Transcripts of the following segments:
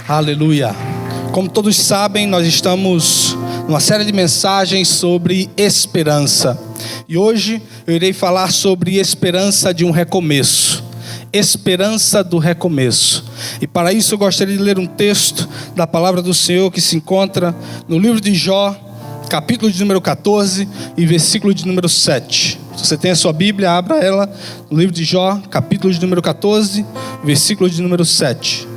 Aleluia. Como todos sabem, nós estamos numa série de mensagens sobre esperança. E hoje eu irei falar sobre esperança de um recomeço. Esperança do recomeço. E para isso eu gostaria de ler um texto da palavra do Senhor que se encontra no livro de Jó, capítulo de número 14 e versículo de número 7. Se você tem a sua Bíblia, abra ela no livro de Jó, capítulo de número 14, versículo de número 7.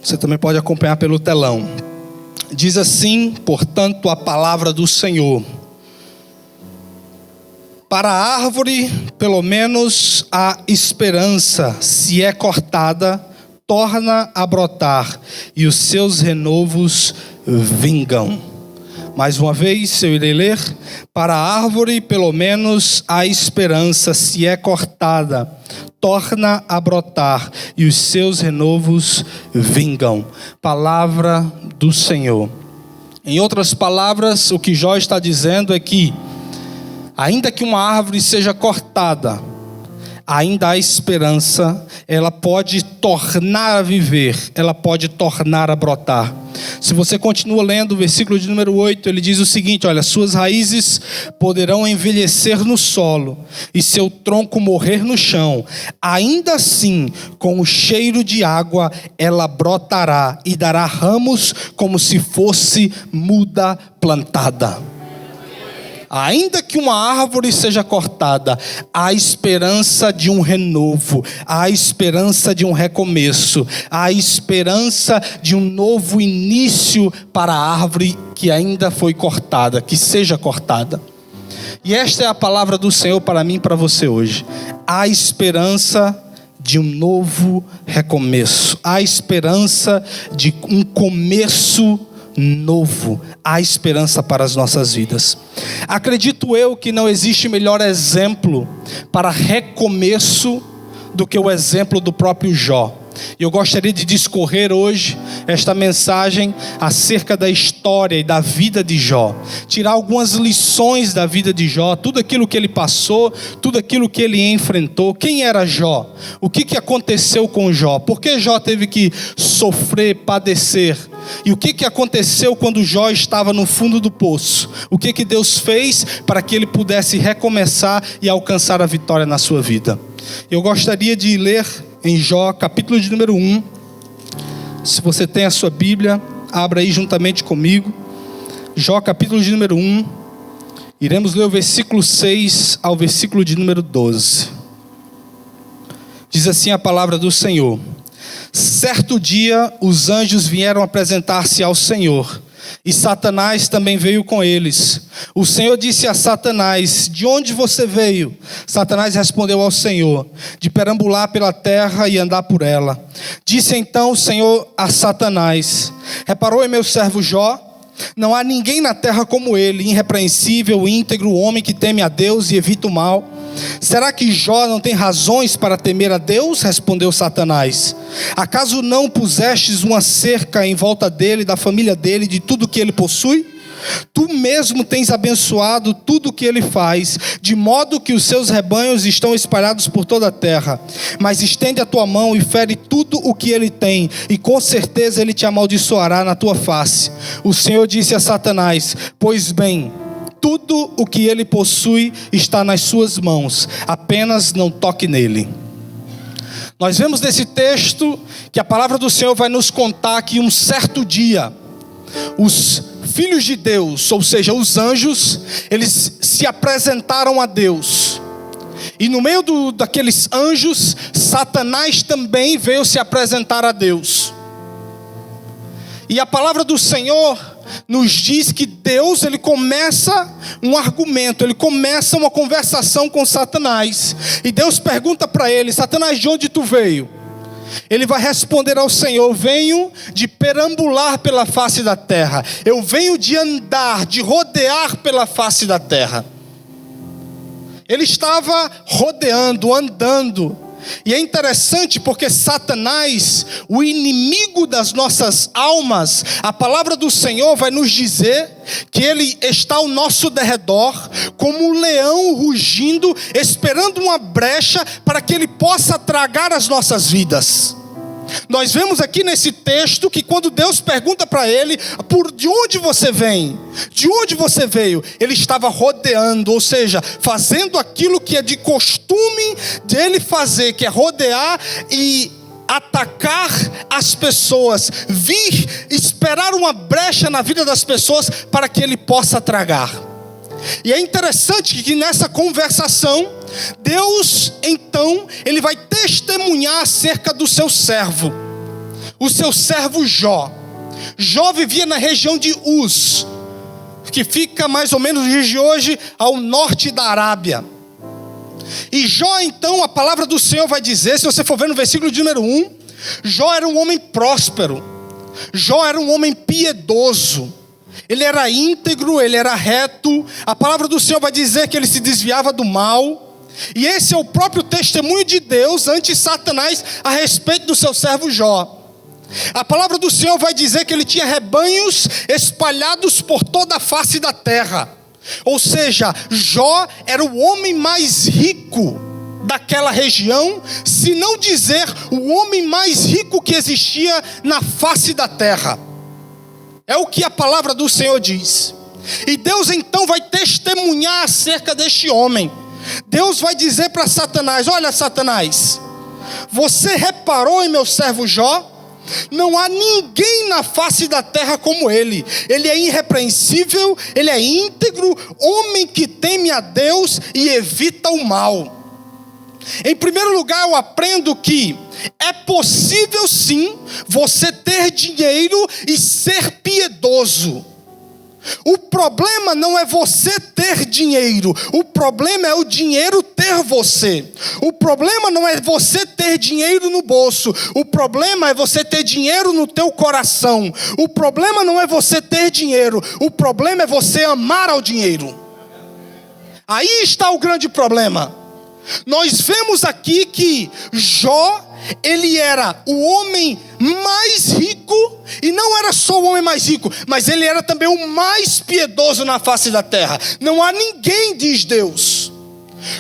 Você também pode acompanhar pelo telão. Diz assim, portanto, a palavra do Senhor: para a árvore, pelo menos a esperança, se é cortada, torna a brotar, e os seus renovos vingam. Mais uma vez eu irei ler: para a árvore, pelo menos a esperança, se é cortada, torna a brotar, e os seus renovos vingam. Palavra do Senhor. Em outras palavras, o que Jó está dizendo é que, ainda que uma árvore seja cortada, ainda há esperança, ela pode tornar a viver, ela pode tornar a brotar. Se você continua lendo o versículo de número 8, ele diz o seguinte: olha, suas raízes poderão envelhecer no solo e seu tronco morrer no chão. Ainda assim, com o cheiro de água, ela brotará e dará ramos como se fosse muda plantada. Ainda que uma árvore seja cortada, há esperança de um renovo, há esperança de um recomeço, há esperança de um novo início para a árvore que ainda foi cortada, que seja cortada. E esta é a palavra do Senhor para mim e para você hoje. Há esperança de um novo recomeço, há esperança de um começo novo, há esperança para as nossas vidas. Acredito eu que não existe melhor exemplo para recomeço do que o exemplo do próprio Jó. E eu gostaria de discorrer hoje esta mensagem acerca da história e da vida de Jó. Tirar algumas lições da vida de Jó, tudo aquilo que ele passou, tudo aquilo que ele enfrentou. Quem era Jó? O que aconteceu com Jó? Por que Jó teve que sofrer, padecer? E o que aconteceu quando Jó estava no fundo do poço? O que Deus fez para que ele pudesse recomeçar e alcançar a vitória na sua vida? Eu gostaria de ler em Jó, capítulo de número 1. Se você tem a sua Bíblia, abra aí juntamente comigo. Jó, capítulo de número 1. Iremos ler o versículo 6 ao versículo de número 12. Diz assim a palavra do Senhor: certo dia os anjos vieram apresentar-se ao Senhor, e Satanás também veio com eles. O Senhor disse a Satanás: de onde você veio? Satanás respondeu ao Senhor: de perambular pela terra e andar por ela. Disse então o Senhor a Satanás: reparou em meu servo Jó? Não há ninguém na terra como ele, irrepreensível, íntegro, homem que teme a Deus e evita o mal. Será que Jó não tem razões para temer a Deus? Respondeu Satanás. Acaso não pusestes uma cerca em volta dele, da família dele, de tudo que ele possui? Tu mesmo tens abençoado tudo o que ele faz, de modo que os seus rebanhos estão espalhados por toda a terra. Mas estende a tua mão e fere tudo o que ele tem, e com certeza ele te amaldiçoará na tua face. O Senhor disse a Satanás: pois bem, tudo o que ele possui está nas suas mãos, apenas não toque nele. Nós vemos nesse texto que a palavra do Senhor vai nos contar que um certo dia, os filhos de Deus, ou seja, os anjos, eles se apresentaram a Deus. E no meio daqueles anjos, Satanás também veio se apresentar a Deus. E a palavra do Senhor nos diz que Deus, ele começa um argumento, ele começa uma conversação com Satanás. E Deus pergunta para ele: Satanás, de onde tu veio? Ele vai responder ao Senhor: venho de perambular pela face da terra. Eu venho de andar, de rodear pela face da terra. Ele estava rodeando, andando. E é interessante porque Satanás, o inimigo das nossas almas, a palavra do Senhor vai nos dizer que ele está ao nosso derredor, como um leão rugindo, esperando uma brecha para que ele possa tragar as nossas vidas. Nós vemos aqui nesse texto que quando Deus pergunta para ele, de onde você vem? De onde você veio? Ele estava rodeando, ou seja, fazendo aquilo que é de costume dele fazer, que é rodear e atacar as pessoas, vir esperar uma brecha na vida das pessoas para que ele possa tragar. E é interessante que nessa conversação, Deus então, ele vai testemunhar acerca do seu servo, o seu servo Jó. Jó vivia na região de Uz, que fica mais ou menos nos dias de hoje ao norte da Arábia. E Jó então, a palavra do Senhor vai dizer, se você for ver no versículo de número 1, Jó era um homem próspero, Jó era um homem piedoso, ele era íntegro, ele era reto. A palavra do Senhor vai dizer que ele se desviava do mal. E esse é o próprio testemunho de Deus ante Satanás a respeito do seu servo Jó. A palavra do Senhor vai dizer que ele tinha rebanhos espalhados por toda a face da terra. Ou seja, Jó era o homem mais rico daquela região, se não dizer o homem mais rico que existia na face da terra. É o que a palavra do Senhor diz. E Deus então vai testemunhar acerca deste homem. Deus vai dizer para Satanás: olha, Satanás, você reparou em meu servo Jó? Não há ninguém na face da terra como ele. Ele é irrepreensível, ele é íntegro, homem que teme a Deus e evita o mal. Em primeiro lugar, eu aprendo que é possível sim você ter dinheiro e ser piedoso. O problema não é você ter dinheiro, o problema é o dinheiro ter você. O problema não é você ter dinheiro no bolso, o problema é você ter dinheiro no teu coração. O problema não é você ter dinheiro, o problema é você amar ao dinheiro. Aí está o grande problema. Nós vemos aqui que Jó, ele era o homem mais rico, e não era só o homem mais rico, mas ele era também o mais piedoso na face da terra. Não há ninguém, diz Deus.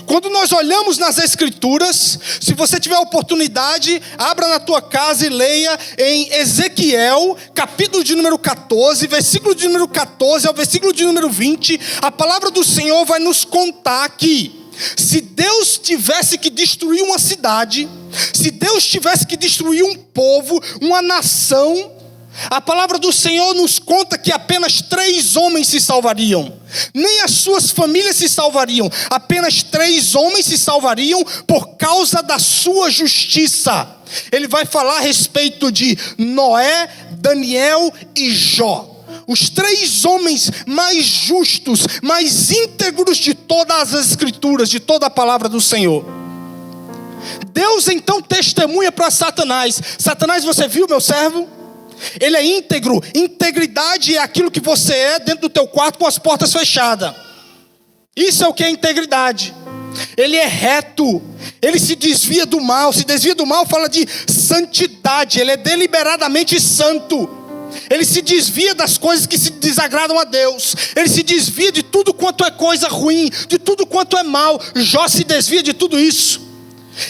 Quando nós olhamos nas Escrituras, se você tiver a oportunidade, abra na tua casa e leia em Ezequiel, capítulo de número 14, versículo de número 14 ao versículo de número 20, a palavra do Senhor vai nos contar que se Deus tivesse que destruir uma cidade, se Deus tivesse que destruir um povo, uma nação, a palavra do Senhor nos conta que apenas 3 homens se salvariam. Nem as suas famílias se salvariam. Apenas 3 homens se salvariam por causa da sua justiça. Ele vai falar a respeito de Noé, Daniel e Jó. Os 3 homens mais justos, mais íntegros de todas as Escrituras, de toda a palavra do Senhor. Deus então testemunha para Satanás: Satanás, você viu meu servo? Ele é íntegro. Integridade é aquilo que você é dentro do teu quarto com as portas fechadas. Isso é o que é integridade. Ele é reto, ele se desvia do mal. Se desvia do mal fala de santidade. Ele é deliberadamente santo. Ele se desvia das coisas que se desagradam a Deus. Ele se desvia de tudo quanto é coisa ruim, de tudo quanto é mal. Jó se desvia de tudo isso.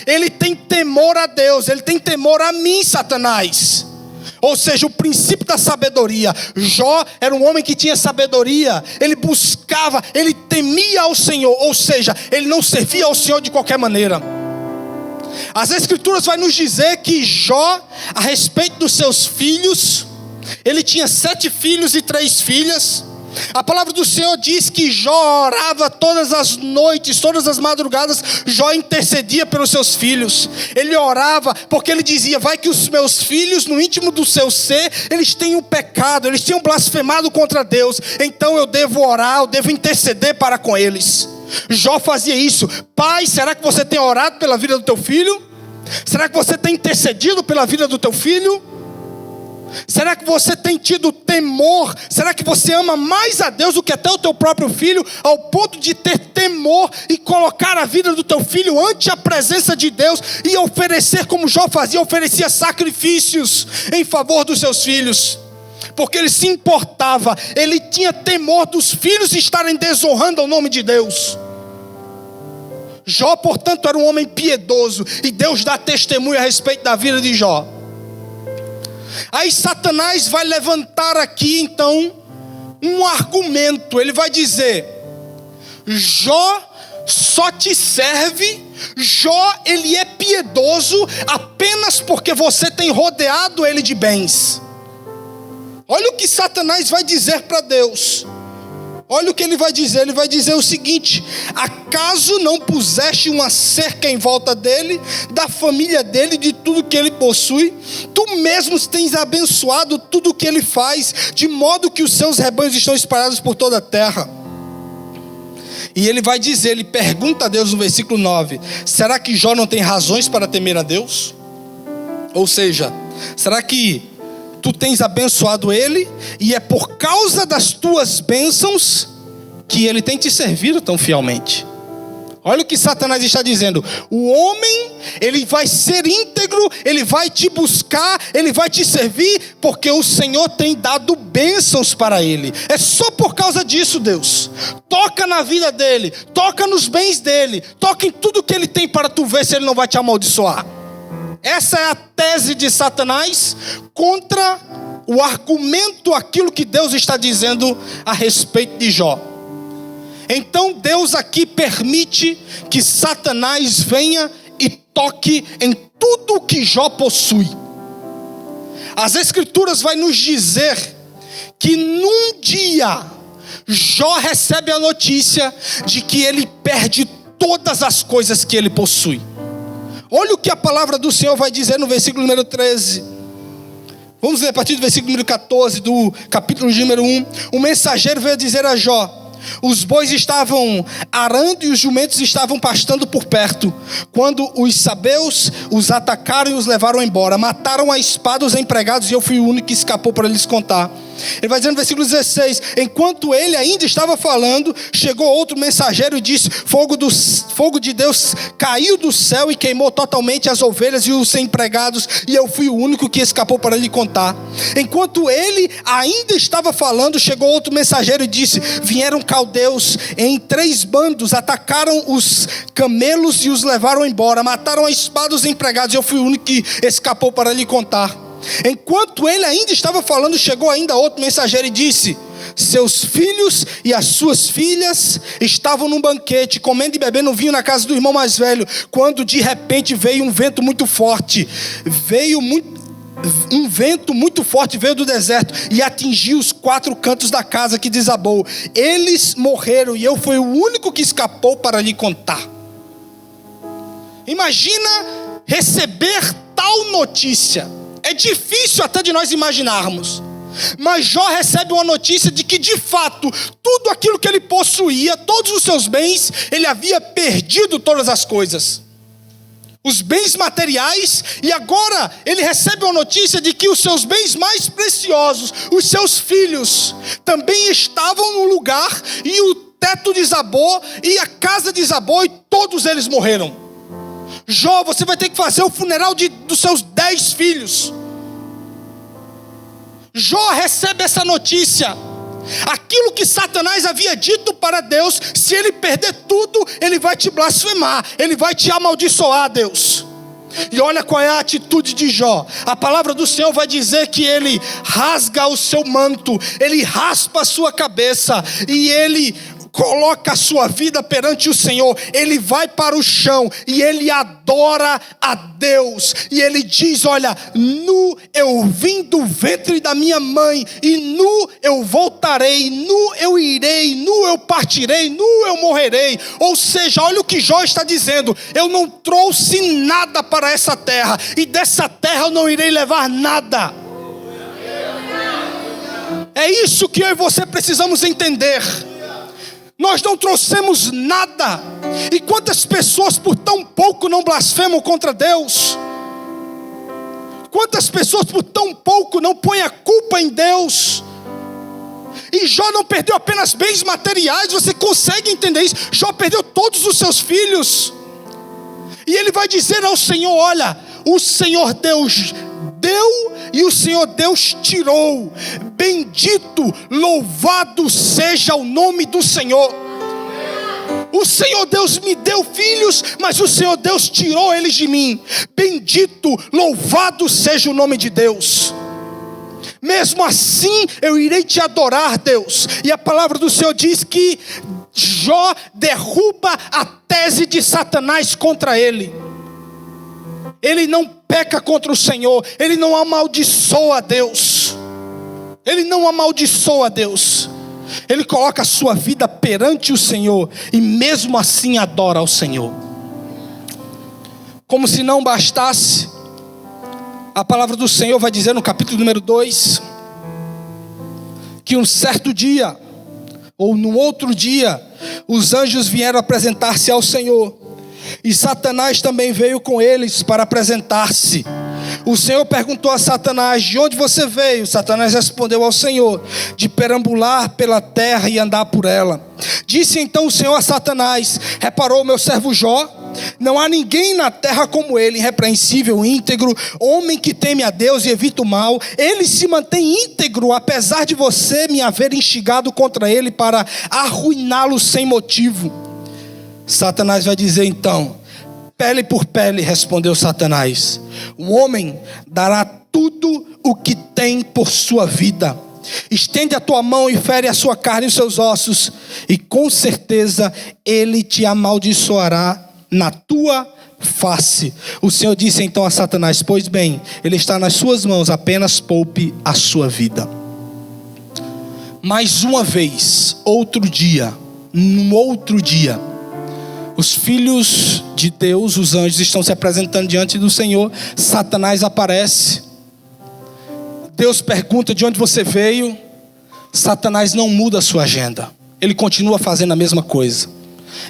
Ele tem temor a Deus, ele tem temor a mim, Satanás. Ou seja, o princípio da sabedoria. Jó era um homem que tinha sabedoria. Ele buscava, ele temia ao Senhor. Ou seja, ele não servia ao Senhor de qualquer maneira. As Escrituras vai nos dizer que Jó, a respeito dos seus filhos, ele tinha 7 filhos e 3 filhas. A palavra do Senhor diz que Jó orava todas as noites, todas as madrugadas. Jó intercedia pelos seus filhos. Ele orava porque ele dizia: vai que os meus filhos, no íntimo do seu ser, eles tenham pecado, eles tenham blasfemado contra Deus. Então eu devo orar, eu devo interceder para com eles. Jó fazia isso. Pai, será que você tem orado pela vida do teu filho? Será que você tem intercedido pela vida do teu filho? Será que você tem tido temor? Será que você ama mais a Deus do que até o teu próprio filho, ao ponto de ter temor e colocar a vida do teu filho ante a presença de Deus e oferecer, como Jó fazia, oferecia sacrifícios em favor dos seus filhos? Porque ele se importava, ele tinha temor dos filhos estarem desonrando o nome de Deus. Jó, portanto, era um homem piedoso, e Deus dá testemunho a respeito da vida de Jó. Aí Satanás vai levantar aqui então um argumento. Ele vai dizer: Jó só te serve, Jó ele é piedoso apenas porque você tem rodeado ele de bens. Olha o que Satanás vai dizer para Deus. Olha o que ele vai dizer o seguinte: acaso não puseste uma cerca em volta dele, da família dele, de tudo que ele possui? Tu mesmo tens abençoado tudo o que ele faz, de modo que os seus rebanhos estão espalhados por toda a terra. E ele vai dizer, ele pergunta a Deus no versículo 9: será que Jó não tem razões para temer a Deus? Ou seja, será que tu tens abençoado ele, e é por causa das tuas bênçãos que ele tem te servido tão fielmente? Olha o que Satanás está dizendo: o homem, ele vai ser íntegro, ele vai te buscar, ele vai te servir, porque o Senhor tem dado bênçãos para ele. É só por causa disso, Deus. Toca na vida dele, toca nos bens dele, toca em tudo que ele tem, para tu ver se ele não vai te amaldiçoar. Essa é a tese de Satanás contra o argumento, aquilo que Deus está dizendo a respeito de Jó. Então Deus aqui permite que Satanás venha e toque em tudo que Jó possui. As Escrituras vai nos dizer que num dia Jó recebe a notícia de que ele perde todas as coisas que ele possui. Olha o que a palavra do Senhor vai dizer no versículo número 13. Vamos ler a partir do versículo número 14 do capítulo número 1. O mensageiro veio dizer a Jó: os bois estavam arando e os jumentos estavam pastando por perto, quando os sabeus os atacaram e os levaram embora. Mataram a espada os empregados, e eu fui o único que escapou para lhes contar. Ele vai dizer no versículo 16: enquanto ele ainda estava falando, chegou outro mensageiro e disse: fogo de Deus caiu do céu e queimou totalmente as ovelhas e os empregados, e eu fui o único que escapou para lhe contar. Enquanto ele ainda estava falando, chegou outro mensageiro e disse: vieram caldeus em 3 bandos, atacaram os camelos e os levaram embora, mataram a espada os empregados, e eu fui o único que escapou para lhe contar. Enquanto ele ainda estava falando, chegou ainda outro mensageiro e disse: seus filhos e as suas filhas estavam num banquete, comendo e bebendo vinho na casa do irmão mais velho, quando de repente veio um vento muito forte. Um vento muito forte veio do deserto e atingiu os 4 cantos da casa, que desabou. Eles morreram e eu fui o único que escapou para lhe contar. Imagina receber tal notícia. É difícil até de nós imaginarmos. Mas Jó recebe uma notícia de que de fato, tudo aquilo que ele possuía, todos os seus bens, ele havia perdido todas as coisas. Os bens materiais, e agora ele recebe uma notícia de que os seus bens mais preciosos, os seus filhos, também estavam no lugar, e o teto desabou, e a casa desabou, e todos eles morreram. Jó, você vai ter que fazer o funeral dos seus 10 filhos. Jó recebe essa notícia. Aquilo que Satanás havia dito para Deus: se ele perder tudo, ele vai te blasfemar, ele vai te amaldiçoar, Deus. E olha qual é a atitude de Jó. A palavra do Senhor vai dizer que ele rasga o seu manto, ele raspa a sua cabeça, e ele coloca a sua vida perante o Senhor. Ele vai para o chão e ele adora a Deus, e ele diz: olha, nu eu vim do ventre da minha mãe, e nu eu voltarei, nu eu irei, nu eu partirei, nu eu morrerei. Ou seja, olha o que Jó está dizendo: eu não trouxe nada para essa terra, e dessa terra eu não irei levar nada. É isso que eu e você precisamos entender. Nós não trouxemos nada. E quantas pessoas por tão pouco não blasfemam contra Deus? quantas pessoas por tão pouco não põem a culpa em Deus? E Jó não perdeu apenas bens materiais, você consegue entender isso? Jó perdeu todos os seus filhos. E ele vai dizer ao Senhor: olha, o Senhor Deus deu e o Senhor Deus tirou. Bendito, louvado seja o nome do Senhor. O Senhor Deus me deu filhos, mas o Senhor Deus tirou eles de mim. Bendito, louvado seja o nome de Deus. Mesmo assim eu irei te adorar, Deus. E a palavra do Senhor diz que Jó derruba a tese de Satanás contra ele. Ele não peca contra o Senhor, ele não amaldiçoa a Deus. Ele não amaldiçoa a Deus. Ele coloca a sua vida perante o Senhor e mesmo assim adora ao Senhor. Como se não bastasse, a palavra do Senhor vai dizer no capítulo número 2, que um certo dia, ou no outro dia, os anjos vieram apresentar-se ao Senhor, e Satanás também veio com eles para apresentar-se. O Senhor perguntou a Satanás: de onde você veio? Satanás respondeu ao Senhor: de perambular pela terra e andar por ela. Disse então o Senhor a Satanás: reparou o meu servo Jó? Não há ninguém na terra como ele, irrepreensível, íntegro, homem que teme a Deus e evita o mal. Ele se mantém íntegro, apesar de você me haver instigado contra ele para arruiná-lo sem motivo. Satanás vai dizer então: pele por pele, respondeu Satanás. Um homem dará tudo o que tem por sua vida. Estende a tua mão e fere a sua carne e os seus ossos, e com certeza ele te amaldiçoará na tua face. O Senhor disse então a Satanás: pois bem, ele está nas suas mãos, apenas poupe a sua vida. Mais uma vez, num outro dia, os filhos de Deus, os anjos, estão se apresentando diante do Senhor. Satanás aparece. Deus pergunta: de onde você veio? Satanás não muda a sua agenda, ele continua fazendo a mesma coisa.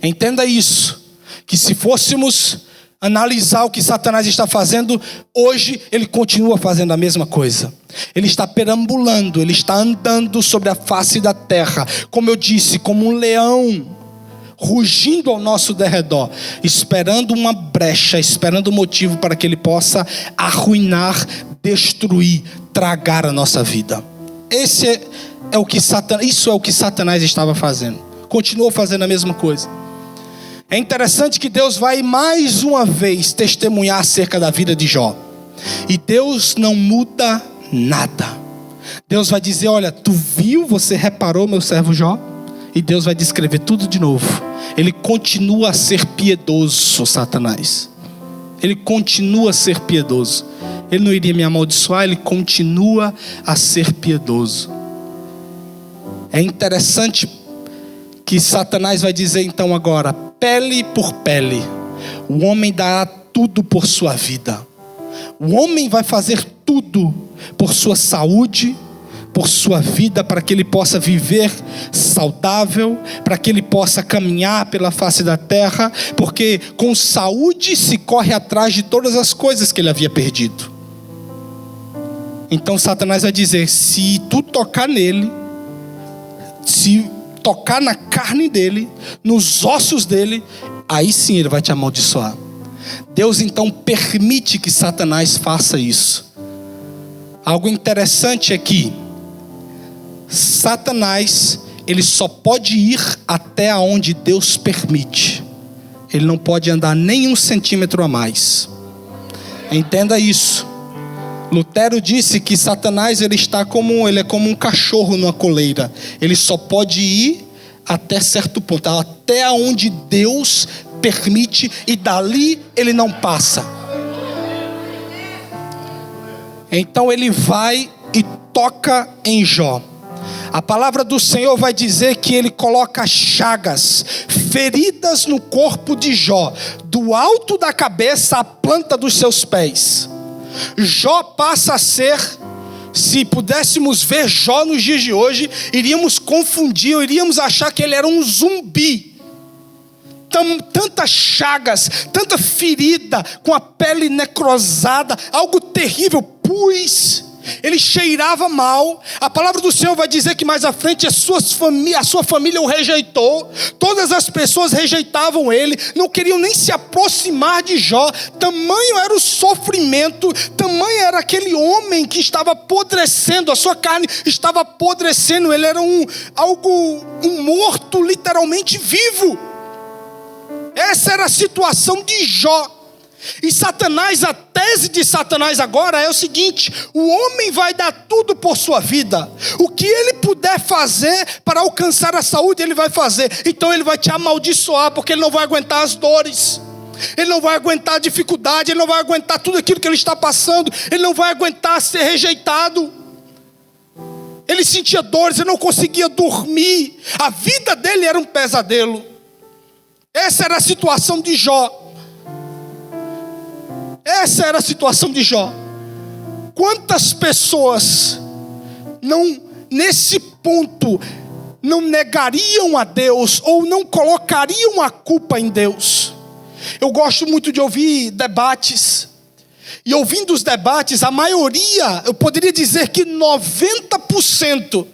Entenda isso, que se fôssemos analisar o que Satanás está fazendo hoje, ele continua fazendo a mesma coisa. Ele está perambulando, ele está andando sobre a face da terra, como eu disse, como um leão, rugindo ao nosso derredor, esperando uma brecha, esperando um motivo para que ele possa arruinar, destruir, tragar a nossa vida. Isso é o que Satanás estava fazendo. Continuou fazendo a mesma coisa. É interessante que Deus vai mais uma vez testemunhar acerca da vida de Jó. E Deus não muda nada. Deus vai dizer: olha, tu viu, você reparou meu servo Jó? E Deus vai descrever tudo de novo. Ele continua a ser piedoso, Satanás. Ele continua a ser piedoso. Ele não iria me amaldiçoar, ele continua a ser piedoso. É interessante que Satanás vai dizer então agora: pele por pele, o homem dará tudo por sua vida. O homem vai fazer tudo por sua saúde, por sua vida, para que ele possa viver saudável, para que ele possa caminhar pela face da terra, porque com saúde se corre atrás de todas as coisas que ele havia perdido. Então Satanás vai dizer: se tu tocar nele, se tocar na carne dele, nos ossos dele, aí sim ele vai te amaldiçoar. Deus então permite que Satanás faça isso. Algo interessante é que Satanás, ele só pode ir até onde Deus permite. Ele não pode andar nem 1 centímetro a mais. Entenda isso. Lutero disse que Satanás ele é como um cachorro numa coleira. Ele só pode ir até certo ponto, até onde Deus permite, e dali ele não passa. Então ele vai e toca em Jó. A palavra do Senhor vai dizer que ele coloca chagas, feridas no corpo de Jó, do alto da cabeça à planta dos seus pés. Jó passa a ser, se pudéssemos ver Jó nos dias de hoje, iríamos confundir, iríamos achar que ele era um zumbi. tantas chagas, tanta ferida, com a pele necrosada, algo terrível, pus. Ele cheirava mal. A palavra do Senhor vai dizer que mais à frente a sua família o rejeitou. Todas as pessoas rejeitavam ele, não queriam nem se aproximar de Jó. Tamanho era o sofrimento, tamanho era aquele homem que estava apodrecendo, a sua carne estava apodrecendo. Ele era um morto literalmente vivo. Essa era a situação de Jó. E Satanás, a tese de Satanás agora é o seguinte: o homem vai dar tudo por sua vida. O que ele puder fazer para alcançar a saúde, ele vai fazer. Então ele vai te amaldiçoar, porque ele não vai aguentar as dores, ele não vai aguentar a dificuldade, ele não vai aguentar tudo aquilo que ele está passando, ele não vai aguentar ser rejeitado. Ele sentia dores, ele não conseguia dormir, a vida dele era um pesadelo. Essa era a situação de Jó. Essa era a situação de Jó. Quantas pessoas nesse ponto não negariam a Deus ou não colocariam a culpa em Deus? Eu gosto muito de ouvir debates. E ouvindo os debates, a maioria, eu poderia dizer que 90%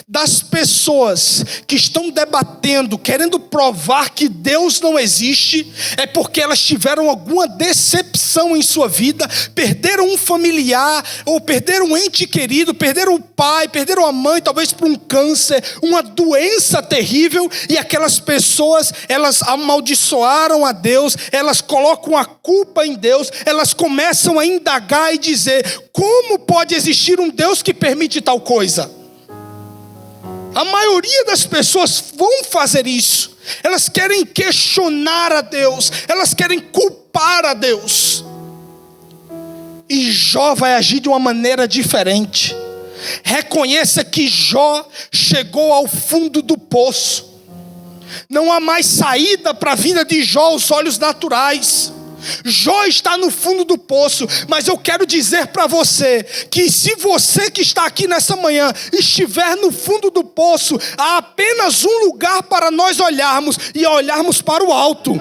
das pessoas que estão debatendo, querendo provar que Deus não existe, é porque elas tiveram alguma decepção em sua vida, perderam um familiar, ou perderam um ente querido, perderam o pai, perderam a mãe, talvez por um câncer, uma doença terrível, e aquelas pessoas, elas amaldiçoaram a Deus, elas colocam a culpa em Deus, elas começam a indagar e dizer: como pode existir um Deus que permite tal coisa? A maioria das pessoas vão fazer isso. Elas querem questionar a Deus, elas querem culpar a Deus. E Jó vai agir de uma maneira diferente. Reconheça que Jó chegou ao fundo do poço. Não há mais saída para a vida de Jó aos olhos naturais. Jó está no fundo do poço, mas eu quero dizer para você que se você que está aqui nessa manhã estiver no fundo do poço, há apenas um lugar para nós olharmos, e é olharmos para o alto,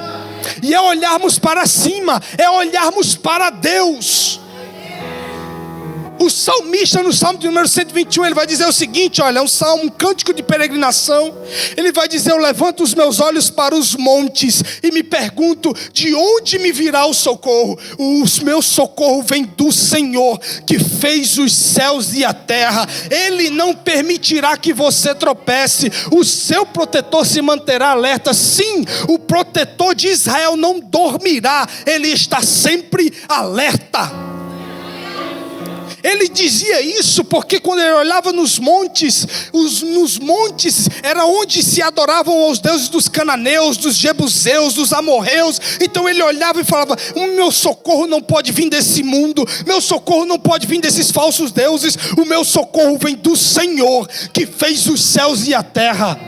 e é olharmos para cima, é olharmos para Deus. O salmista, no Salmo de número 121, ele vai dizer o seguinte, olha, é um salmo, um cântico de peregrinação. Ele vai dizer: eu levanto os meus olhos para os montes e me pergunto, de onde me virá o socorro? O meu socorro vem do Senhor, que fez os céus e a terra. Ele não permitirá que você tropece. O seu protetor se manterá alerta. Sim, o protetor de Israel não dormirá. Ele está sempre alerta. Ele dizia isso porque quando ele olhava nos montes, nos montes era onde se adoravam aos deuses dos cananeus, dos jebuseus, dos amorreus. Então ele olhava e falava: o meu socorro não pode vir desse mundo, meu socorro não pode vir desses falsos deuses, o meu socorro vem do Senhor, que fez os céus e a terra.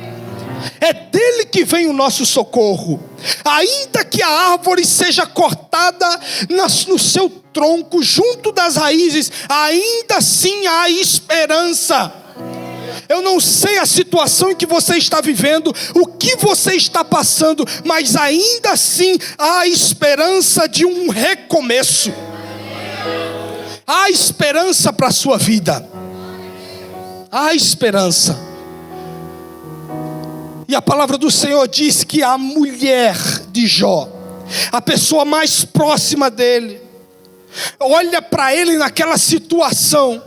É dele que vem o nosso socorro. Ainda que a árvore seja cortada no seu tronco, junto das raízes, ainda assim há esperança. Eu não sei a situação em que você está vivendo, o que você está passando, mas ainda assim há esperança de um recomeço. Há esperança para a sua vida. Há esperança. E a palavra do Senhor diz que a mulher de Jó, a pessoa mais próxima dele, olha para ele naquela situação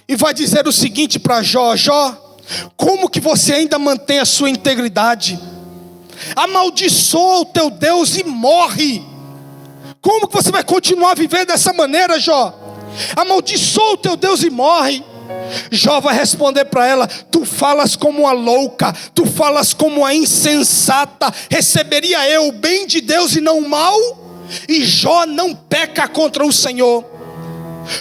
e vai dizer o seguinte para Jó: Jó, como que você ainda mantém a sua integridade? Amaldiçoa o teu Deus e morre. Como que você vai continuar a viver dessa maneira, Jó? Amaldiçoa o teu Deus e morre. Jó vai responder para ela: tu falas como uma louca, tu falas como uma insensata. Receberia eu o bem de Deus e não o mal? E Jó não peca contra o Senhor.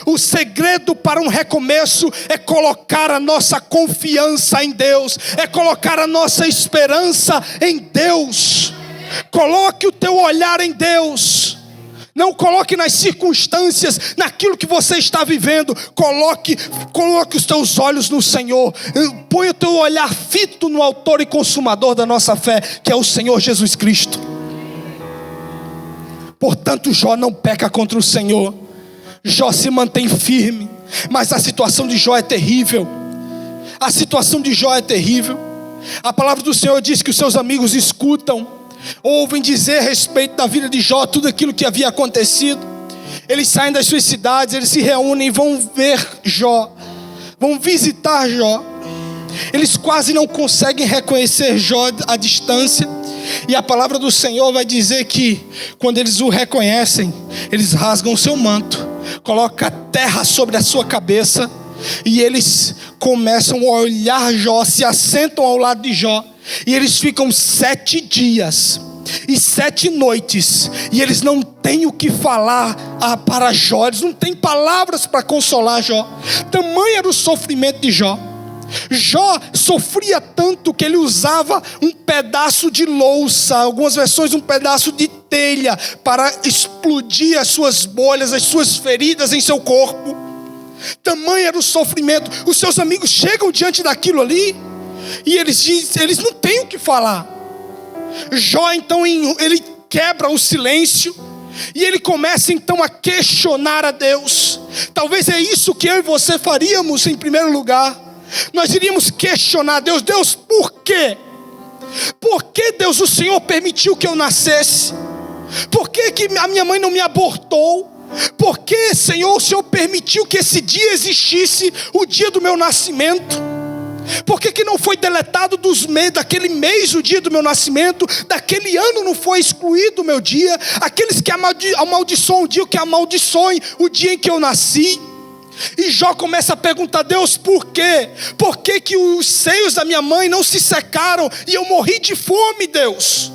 O segredo para um recomeço é colocar a nossa confiança em Deus, é colocar a nossa esperança em Deus. Coloque o teu olhar em Deus. Não coloque nas circunstâncias, naquilo que você está vivendo. Coloque os teus olhos no Senhor. Põe o teu olhar fito no autor e consumador da nossa fé, que é o Senhor Jesus Cristo. Portanto, Jó não peca contra o Senhor. Jó se mantém firme. Mas a situação de Jó é terrível. A situação de Jó é terrível. A palavra do Senhor diz que os seus amigos escutam, ouvem dizer a respeito da vida de Jó, tudo aquilo que havia acontecido. Eles saem das suas cidades, eles se reúnem e vão ver Jó, vão visitar Jó. Eles quase não conseguem reconhecer Jó à distância. E a palavra do Senhor vai dizer que quando eles o reconhecem, eles rasgam o seu manto, colocam a terra sobre a sua cabeça, e eles começam a olhar Jó, se assentam ao lado de Jó, e eles ficam 7 dias e 7 noites, e eles não têm o que falar para Jó, eles não têm palavras para consolar Jó. Tamanho era o sofrimento de Jó. Jó sofria tanto que ele usava um pedaço de louça, algumas versões um pedaço de telha, para explodir as suas bolhas, as suas feridas em seu corpo. Tamanho era o sofrimento. Os seus amigos chegam diante daquilo ali e eles dizem, eles não têm o que falar. Jó então ele quebra o silêncio e ele começa então a questionar a Deus. Talvez é isso que eu e você faríamos em primeiro lugar. Nós iríamos questionar a Deus. Deus, por quê? Por que, Deus, o Senhor permitiu que eu nascesse? Por que a minha mãe não me abortou? Por que, Senhor, o Senhor permitiu que esse dia existisse, o dia do meu nascimento? Por que não foi deletado daquele mês o dia do meu nascimento? Daquele ano não foi excluído o meu dia? Aqueles que amaldiçoam o dia, que amaldiçoem o dia em que eu nasci? E Jó começa a perguntar a Deus, por quê? Por que os seios da minha mãe não se secaram e eu morri de fome, Deus?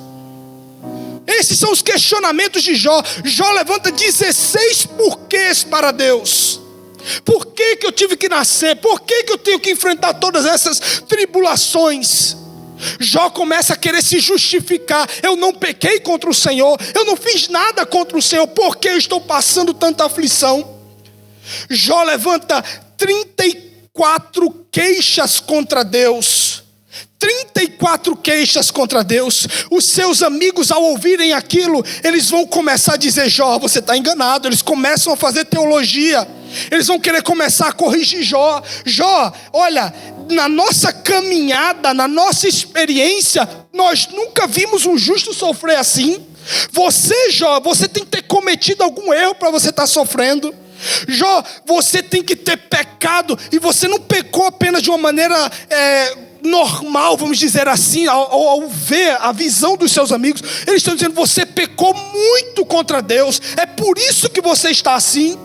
Esses são os questionamentos de Jó. Jó levanta 16 porquês para Deus. Por que eu tive que nascer? Por que eu tenho que enfrentar todas essas tribulações? Jó começa a querer se justificar. Eu não pequei contra o Senhor, eu não fiz nada contra o Senhor. Por que eu estou passando tanta aflição? Jó levanta 34 queixas contra Deus. 34 queixas contra Deus. Os seus amigos, ao ouvirem aquilo, eles vão começar a dizer, Jó, você está enganado. Eles começam a fazer teologia. Eles vão querer começar a corrigir Jó. Jó, olha, na nossa caminhada, na nossa experiência, nós nunca vimos um justo sofrer assim. Você, Jó, você tem que ter cometido algum erro para você estar sofrendo. Jó, você tem que ter pecado, e você não pecou apenas de uma maneira normal, vamos dizer assim, ao ver a visão dos seus amigos. Eles estão dizendo, você pecou muito contra Deus, é por isso que você está assim.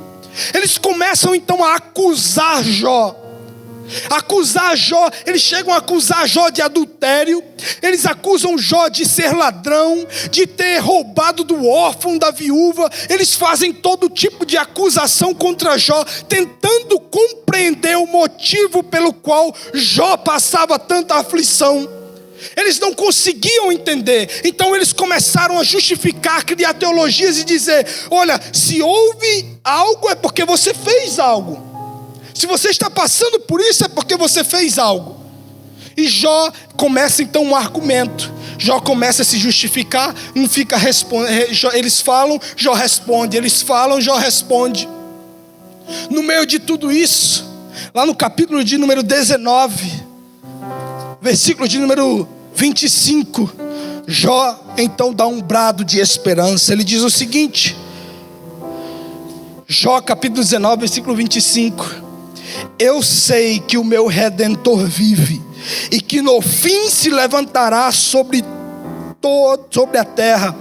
Eles começam então a acusar Jó. Eles chegam a acusar Jó de adultério. Eles acusam Jó de ser ladrão, de ter roubado do órfão, da viúva. Eles fazem todo tipo de acusação contra Jó, tentando compreender o motivo pelo qual Jó passava tanta aflição. Eles não conseguiam entender. Então eles começaram a justificar, criar teologias e dizer, olha, se houve algo é porque você fez algo. Se você está passando por isso é porque você fez algo. E Jó começa então um argumento. Jó começa a se justificar. Não fica respondendo. Eles falam, Jó responde. Eles falam, Jó responde. No meio de tudo isso, lá no capítulo de número 19, versículo de número 25, Jó então dá um brado de esperança. Ele diz o seguinte, Jó capítulo 19, versículo 25: eu sei que o meu Redentor vive, e que no fim se levantará sobre a terra,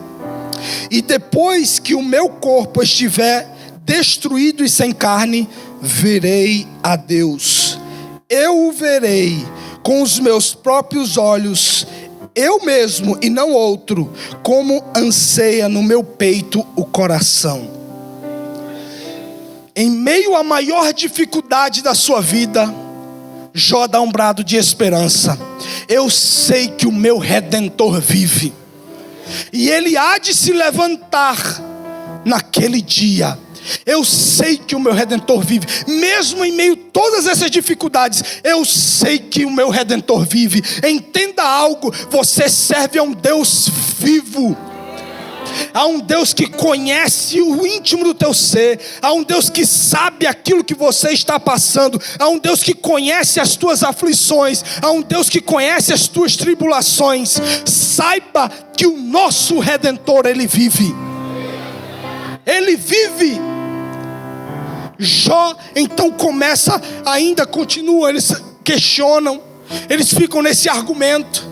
e depois que o meu corpo estiver destruído e sem carne, verei a Deus. Eu o verei com os meus próprios olhos, eu mesmo e não outro, como anseia no meu peito o coração. Em meio à maior dificuldade da sua vida, Jó dá um brado de esperança. Eu sei que o meu Redentor vive, e ele há de se levantar naquele dia. Eu sei que o meu Redentor vive, mesmo em meio a todas essas dificuldades. Eu sei que o meu Redentor vive. Entenda algo, você serve a um Deus vivo. Há um Deus que conhece o íntimo do teu ser. Há um Deus que sabe aquilo que você está passando. Há um Deus que conhece as tuas aflições. Há um Deus que conhece as tuas tribulações. Saiba que o nosso Redentor, Ele vive. Ele vive. Jó então continua, eles questionam, eles ficam nesse argumento.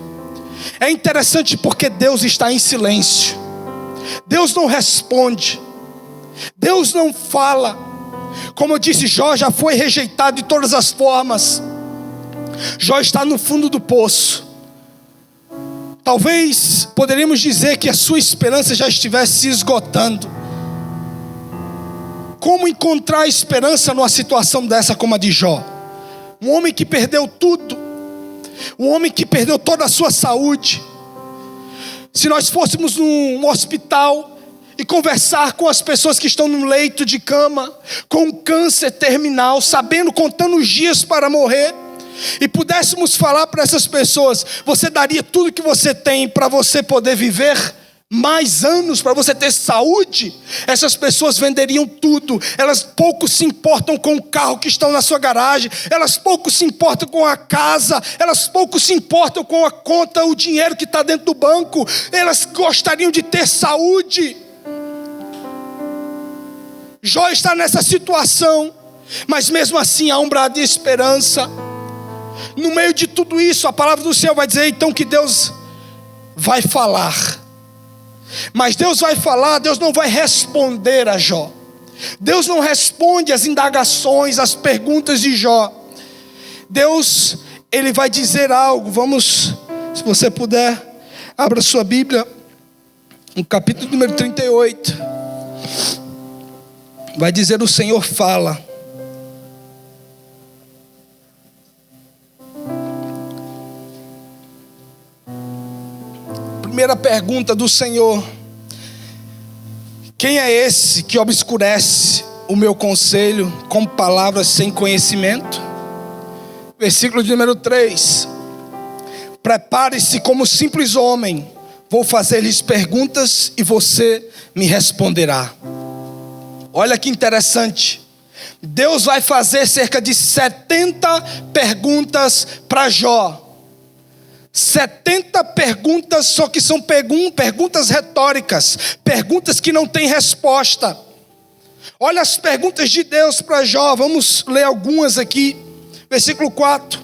É interessante porque Deus está em silêncio. Deus não responde. Deus não fala. Como eu disse, Jó já foi rejeitado de todas as formas. Jó está no fundo do poço. Talvez poderíamos dizer que a sua esperança já estivesse se esgotando. Como encontrar esperança numa situação dessa como a de Jó? Um homem que perdeu tudo. Um homem que perdeu toda a sua saúde. Se nós fôssemos num hospital e conversar com as pessoas que estão no leito de cama, com câncer terminal, contando os dias para morrer, e pudéssemos falar para essas pessoas: você daria tudo que você tem para você poder viver mais anos, para você ter saúde? Essas pessoas venderiam tudo. Elas pouco se importam com o carro que está na sua garagem, elas pouco se importam com a casa, elas pouco se importam com a conta, o dinheiro que está dentro do banco. Elas gostariam de ter saúde. Jó está nessa situação, mas mesmo assim há um brado de esperança. No meio de tudo isso, a palavra do Senhor vai dizer então que Deus vai falar. Mas Deus vai falar, Deus não vai responder a Jó. Deus não responde às indagações, às perguntas de Jó. Deus, Ele vai dizer algo. Vamos, se você puder, abra sua Bíblia, no capítulo número 38. Vai dizer: o Senhor fala. Primeira pergunta do Senhor: quem é esse que obscurece o meu conselho com palavras sem conhecimento? Versículo de número 3: prepare-se como simples homem, vou fazer-lhes perguntas e você me responderá. Olha que interessante. Deus vai fazer cerca de 70 perguntas para Jó. 70 perguntas, só que são perguntas retóricas, perguntas que não têm resposta. Olha as perguntas de Deus para Jó. Vamos ler algumas aqui. Versículo 4: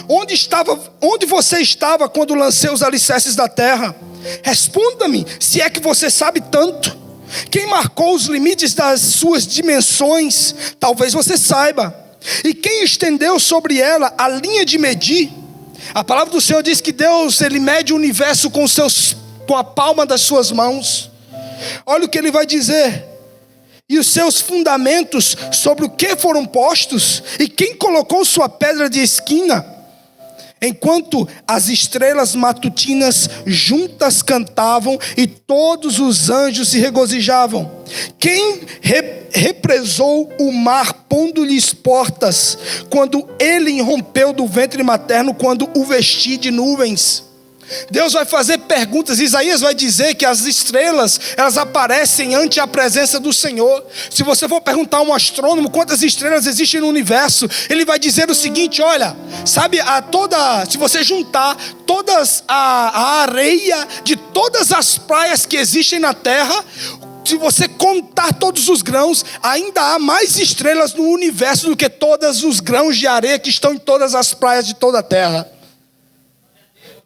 onde você estava quando lancei os alicerces da terra? Responda-me, se é que você sabe tanto. Quem marcou os limites das suas dimensões? Talvez você saiba. E quem estendeu sobre ela a linha de medir? A palavra do Senhor diz que Deus, Ele mede o universo com a palma das suas mãos. Olha o que Ele vai dizer: e os seus fundamentos sobre o que foram postos? E quem colocou sua pedra de esquina? Enquanto as estrelas matutinas juntas cantavam e todos os anjos se regozijavam. Quem represou o mar pondo-lhes portas, quando ele irrompeu do ventre materno, quando o vesti de nuvens? Deus vai fazer perguntas. Isaías vai dizer que as estrelas, elas aparecem ante a presença do Senhor. Se você for perguntar a um astrônomo quantas estrelas existem no universo, ele vai dizer o seguinte: olha, sabe, se você juntar todas a areia de todas as praias que existem na terra, se você contar todos os grãos, ainda há mais estrelas no universo do que todos os grãos de areia que estão em todas as praias de toda a terra.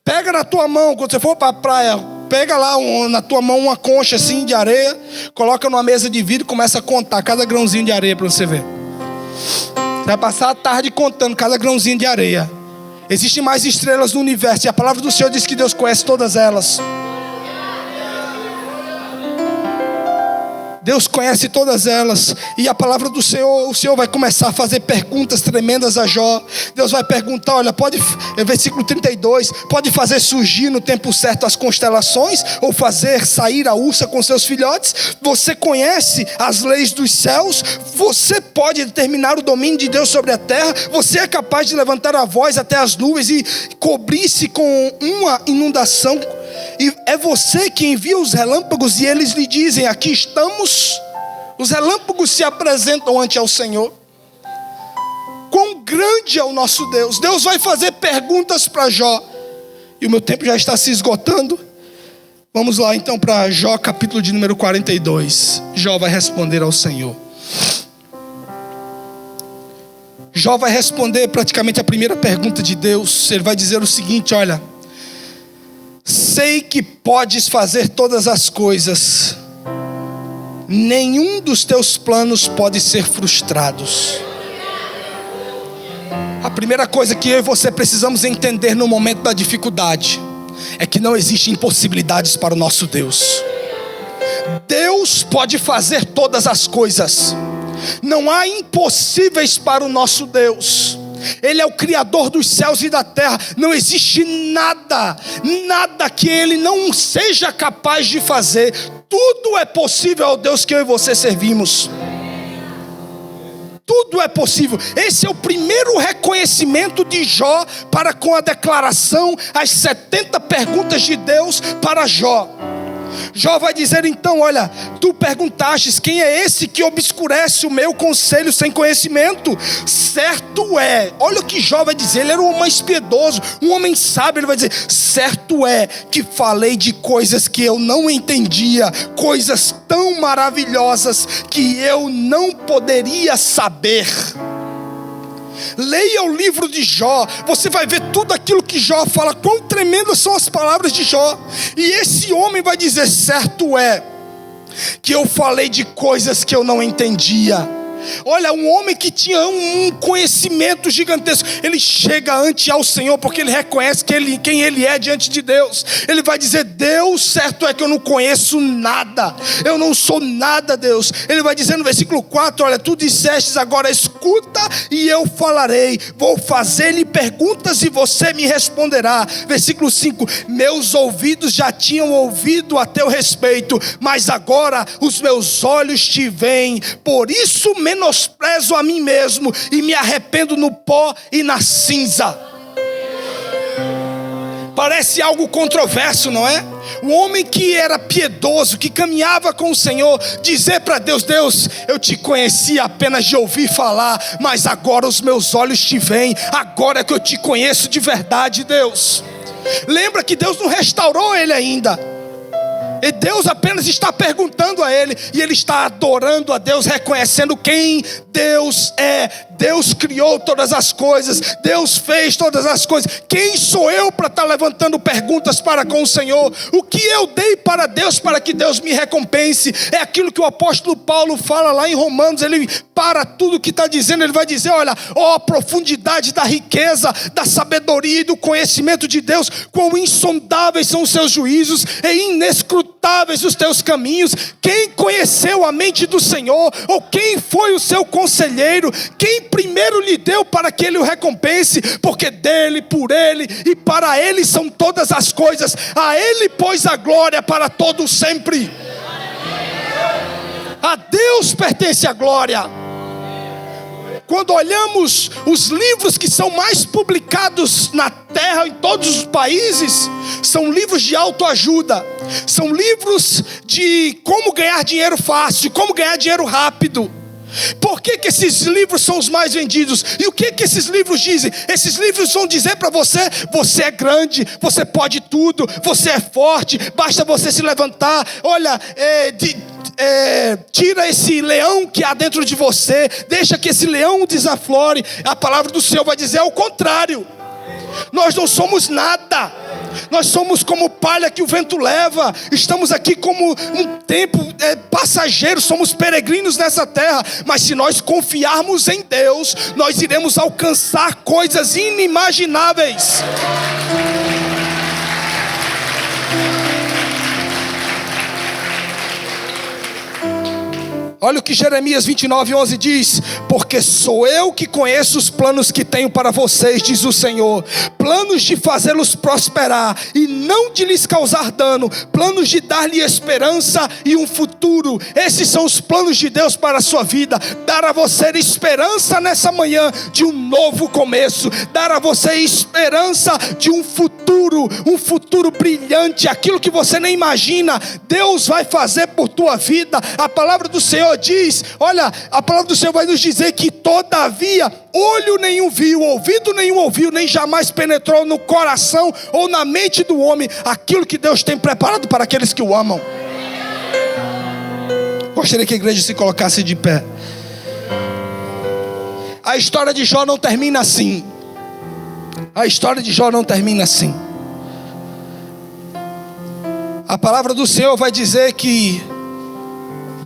Pega na tua mão, quando você for para a praia, pega lá na tua mão uma concha assim de areia, coloca numa mesa de vidro e começa a contar cada grãozinho de areia para você ver. Você vai passar a tarde contando cada grãozinho de areia. Existem mais estrelas no universo e a palavra do Senhor diz que Deus conhece todas elas. Deus conhece todas elas. E a palavra do Senhor, o Senhor vai começar a fazer perguntas tremendas a Jó. Deus vai perguntar, olha, versículo 32, pode fazer surgir no tempo certo as constelações, ou fazer sair a ursa com seus filhotes? Você conhece as leis dos céus? Você pode determinar o domínio de Deus sobre a terra? Você é capaz de levantar a voz até as nuvens e cobrir-se com uma inundação? E é você que envia os relâmpagos e eles lhe dizem: aqui estamos. Os relâmpagos se apresentam ante ao Senhor. Quão grande é o nosso Deus. Deus vai fazer perguntas para Jó. E o meu tempo já está se esgotando. Vamos lá então para Jó, capítulo de número 42. Jó vai responder ao Senhor. Jó vai responder praticamente a primeira pergunta de Deus. Ele vai dizer o seguinte: olha, sei que podes fazer todas as coisas, nenhum dos teus planos pode ser frustrados. A primeira coisa que eu e você precisamos entender no momento da dificuldade é que não existem impossibilidades para o nosso Deus. Deus pode fazer todas as coisas. Não há impossíveis para o nosso Deus. Ele é o Criador dos céus e da terra. Não existe nada que Ele não seja capaz de fazer. Tudo é possível ao Deus que eu e você servimos. Tudo é possível. Esse é o primeiro reconhecimento de Jó para com a declaração, as 70 perguntas de Deus para Jó. Jó vai dizer então: olha, tu perguntastes, quem é esse que obscurece o meu conselho sem conhecimento? Certo é, olha o que Jó vai dizer, ele era um homem piedoso, um homem sábio. Ele vai dizer: certo é que falei de coisas que eu não entendia, coisas tão maravilhosas que eu não poderia saber. Leia o livro de Jó, você vai ver tudo aquilo que Jó fala, quão tremendas são as palavras de Jó. E esse homem vai dizer: certo é que eu falei de coisas que eu não entendia. Olha, um homem que tinha um conhecimento gigantesco, ele chega ante ao Senhor, porque ele reconhece quem ele é diante de Deus. Ele vai dizer: Deus, certo é que eu não conheço nada, eu não sou nada, Deus. Ele vai dizer no versículo 4, olha, tu dissestes, agora escuta e eu falarei, vou fazer-lhe perguntas e você me responderá. Versículo 5, meus ouvidos já tinham ouvido a teu respeito, mas agora os meus olhos te veem, por isso menosprezo a mim mesmo e me arrependo no pó e na cinza. Parece algo controverso, não é? Um homem que era piedoso, que caminhava com o Senhor, dizer para Deus: Deus, eu te conhecia apenas de ouvir falar, mas agora os meus olhos te veem, agora é que eu te conheço de verdade, Deus. Lembra que Deus não restaurou ele ainda. E Deus apenas está perguntando a ele, e ele está adorando a Deus, reconhecendo quem Deus é. Deus criou todas as coisas, Deus fez todas as coisas. Quem sou eu para estar levantando perguntas para com o Senhor? O que eu dei para Deus para que Deus me recompense? É aquilo que o apóstolo Paulo fala lá em Romanos. Ele para tudo que está dizendo, ele vai dizer: olha, ó profundidade da riqueza, da sabedoria e do conhecimento de Deus, quão insondáveis são os seus juízos e inescrutáveis os teus caminhos. Quem conheceu a mente do Senhor? Ou quem foi o seu conselheiro? Quem primeiro lhe deu para que ele o recompense? Porque dele, por ele e para ele são todas as coisas. A ele pois a glória para todo sempre. A Deus pertence a glória. Quando olhamos os livros que são mais publicados na terra, em todos os países, são livros de autoajuda, são livros de como ganhar dinheiro fácil, como ganhar dinheiro rápido. Por que esses livros são os mais vendidos? E o que esses livros dizem? Esses livros vão dizer para você: você é grande, você pode tudo, você é forte, basta você se levantar. Olha, tira esse leão que há dentro de você, deixa que esse leão desaflore. A palavra do Senhor vai dizer ao contrário. Nós não somos nada, nós somos como palha que o vento leva. Estamos aqui como um tempo passageiro, somos peregrinos nessa terra. Mas se nós confiarmos em Deus, nós iremos alcançar coisas inimagináveis. Olha o que Jeremias 29:11 diz: porque sou eu que conheço os planos que tenho para vocês, diz o Senhor, planos de fazê-los prosperar e não de lhes causar dano, planos de dar-lhe esperança e um futuro. Esses são os planos de Deus para a sua vida, dar a você esperança nessa manhã de um novo começo, dar a você esperança de um futuro brilhante, aquilo que você nem imagina, Deus vai fazer por tua vida. A palavra do Senhor diz, olha, a palavra do Senhor vai nos dizer que todavia, olho nenhum viu, ouvido nenhum ouviu, nem jamais penetrou no coração ou na mente do homem, aquilo que Deus tem preparado para aqueles que o amam. Gostaria que a igreja se colocasse de pé. A história de Jó não termina assim. A história de Jó não termina assim. A palavra do Senhor vai dizer que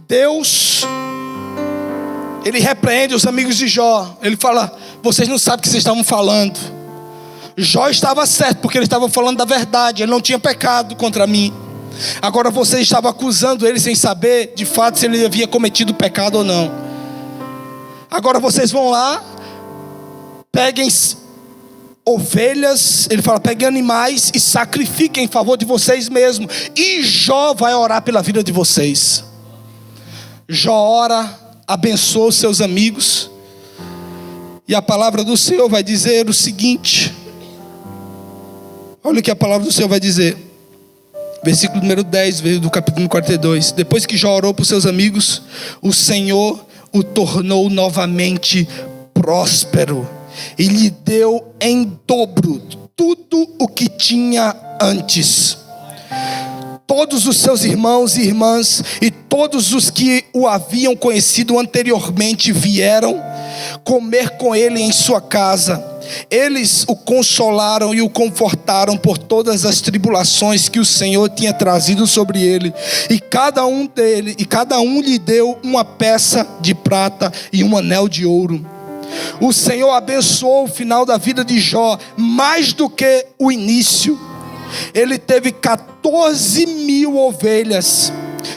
Deus, Ele repreende os amigos de Jó. Ele fala: vocês não sabem o que vocês estavam falando. Jó estava certo, porque ele estava falando da verdade. Ele não tinha pecado contra mim. Agora vocês estavam acusando ele sem saber de fato se ele havia cometido pecado ou não. Agora vocês vão lá, peguem ovelhas, ele fala, peguem animais e sacrifiquem em favor de vocês mesmos, e Jó vai orar pela vida de vocês. Jó ora, abençoa os seus amigos, e a palavra do Senhor vai dizer o seguinte, olha o que a palavra do Senhor vai dizer, versículo número 10 do capítulo 42. Depois que Jó orou para os seus amigos, o Senhor o tornou novamente próspero e lhe deu em dobro tudo o que tinha antes. Todos os seus irmãos e irmãs e todos os que o haviam conhecido anteriormente vieram comer com ele em sua casa. Eles o consolaram e o confortaram por todas as tribulações que o Senhor tinha trazido sobre ele, e cada um lhe deu uma peça de prata e um anel de ouro. O Senhor abençoou o final da vida de Jó mais do que o início. Ele teve 14.000 ovelhas,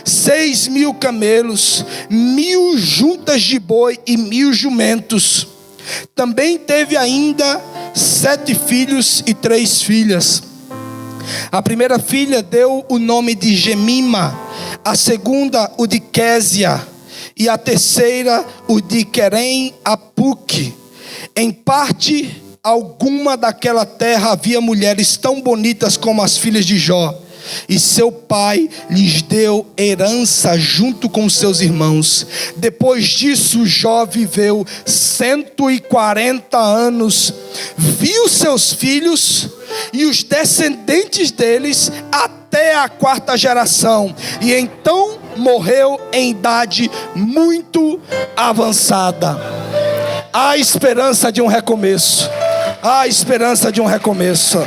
6.000 camelos, 1.000 juntas de boi e 1.000 jumentos. Também teve ainda 7 filhos e 3 filhas. A primeira filha deu o nome de Gemima, a segunda o de Késia, e a terceira o de Querem Apuque. Em parte alguma daquela terra havia mulheres tão bonitas como as filhas de Jó, e seu pai lhes deu herança junto com seus irmãos. Depois disso Jó viveu 140 anos, viu seus filhos e os descendentes deles até a 4ª geração, e então morreu em idade muito avançada. Há esperança de um recomeço. Há esperança de um recomeço.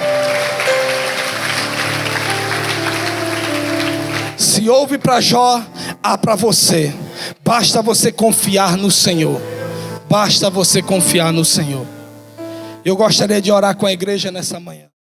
Se houve para Jó, há para você. Basta você confiar no Senhor. Basta você confiar no Senhor. Eu gostaria de orar com a igreja nessa manhã.